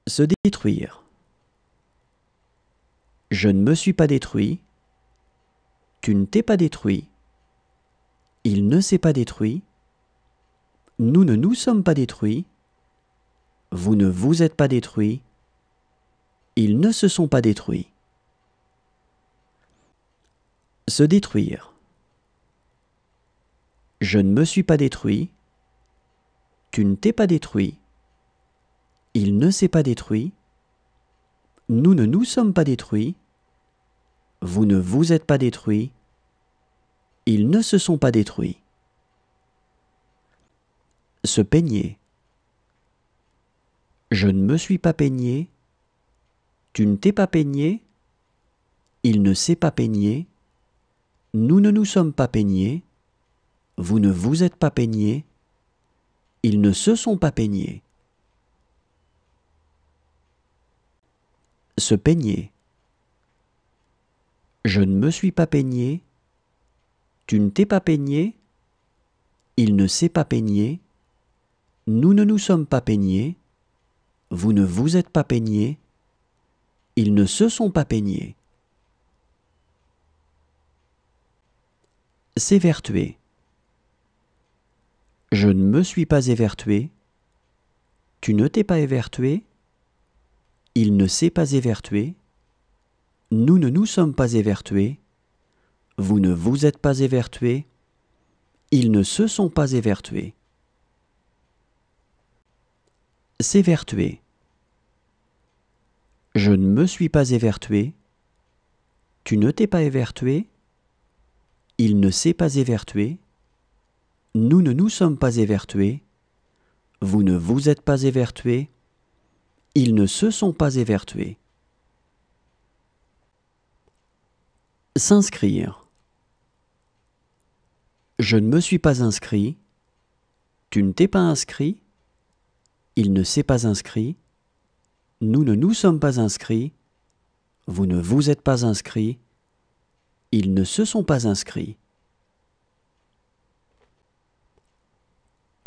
Se détruire. Je ne me suis pas détruit. Tu ne t'es pas détruit. Il ne s'est pas détruit. Nous ne nous sommes pas détruits. Vous ne vous êtes pas détruits. Ils ne se sont pas détruits. Se détruire. Je ne me suis pas détruit. Tu ne t'es pas détruit. Il ne s'est pas détruit. Nous ne nous sommes pas détruits. Vous ne vous êtes pas détruits. Ils ne se sont pas détruits. Se peigner. Je ne me suis pas peigné. Tu ne t'es pas peigné. Il ne s'est pas peigné. Nous ne nous sommes pas peignés. Vous ne vous êtes pas peignés. Ils ne se sont pas peignés. Se peigner. Je ne me suis pas peigné. Tu ne t'es pas peigné. Il ne s'est pas peigné. Nous ne nous sommes pas peignés. Vous ne vous êtes pas peignés. Ils ne se sont pas peignés. S'évertuer. Je ne me suis pas évertué. Tu ne t'es pas évertué. Il ne s'est pas évertué. Nous ne nous sommes pas évertués. Vous ne vous êtes pas évertués. Ils ne se sont pas évertués. S'évertuer. Je ne me suis pas évertué. Tu ne t'es pas évertué. Il ne s'est pas évertué. Nous ne nous sommes pas évertués. Vous ne vous êtes pas évertués. Ils ne se sont pas évertués. S'inscrire. Je ne me suis pas inscrit. Tu ne t'es pas inscrit. Il ne s'est pas inscrit. Nous ne nous sommes pas inscrits. Vous ne vous êtes pas inscrits. Ils ne se sont pas inscrits.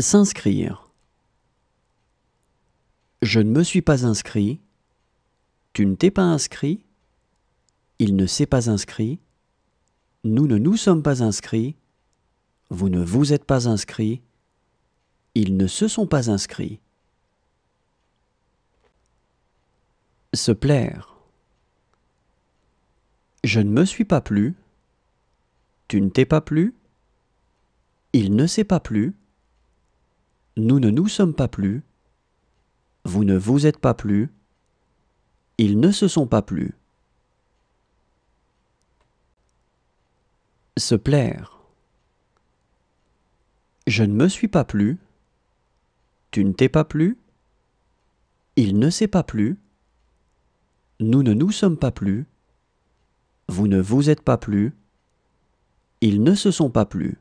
S'inscrire. Je ne me suis pas inscrit. Tu ne t'es pas inscrit. Il ne s'est pas inscrit. Nous ne nous sommes pas inscrits. Vous ne vous êtes pas inscrits. Ils ne se sont pas inscrits. Se plaire. Je ne me suis pas plu. Tu ne t'es pas plu. Il ne s'est pas plu. Nous ne nous sommes pas plu. Vous ne vous êtes pas plu. Ils ne se sont pas plu. Se plaire. Je ne me suis pas plu. Tu ne t'es pas plu. Il ne s'est pas plu. Nous ne nous sommes pas plu. Vous ne vous êtes pas plu. Ils ne se sont pas plu.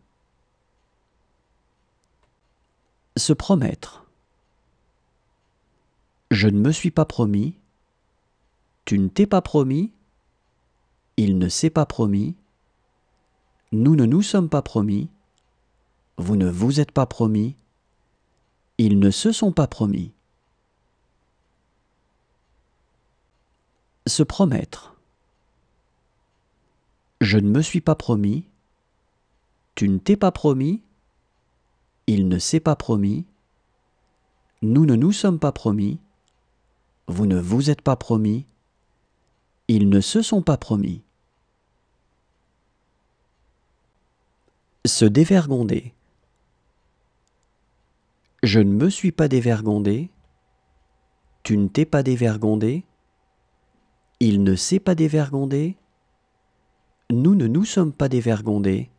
Se promettre. Je ne me suis pas promis. Tu ne t'es pas promis. Il ne s'est pas promis. Nous ne nous sommes pas promis. Vous ne vous êtes pas promis. Ils ne se sont pas promis. Se promettre. Je ne me suis pas promis. Tu ne t'es pas promis. Il ne s'est pas promis. Nous ne nous sommes pas promis. Vous ne vous êtes pas promis. Ils ne se sont pas promis. Se dévergonder. Je ne me suis pas dévergondé. Tu ne t'es pas dévergondé. Il ne s'est pas dévergondé. Nous ne nous sommes pas dévergondés.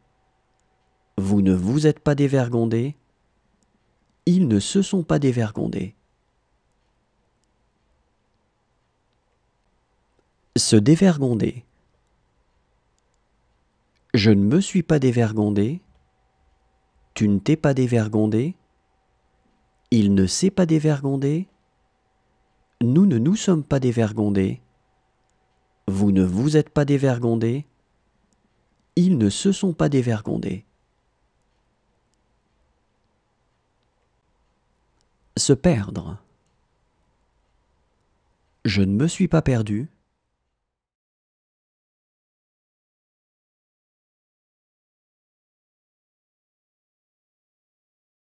Vous ne vous êtes pas dévergondés. Ils ne se sont pas dévergondés. Se dévergonder. Je ne me suis pas dévergondé. Tu ne t'es pas dévergondé. Il ne s'est pas dévergondé. Nous ne nous sommes pas dévergondés. Vous ne vous êtes pas dévergondés. Ils ne se sont pas dévergondés. Se perdre. Je ne me suis pas perdu.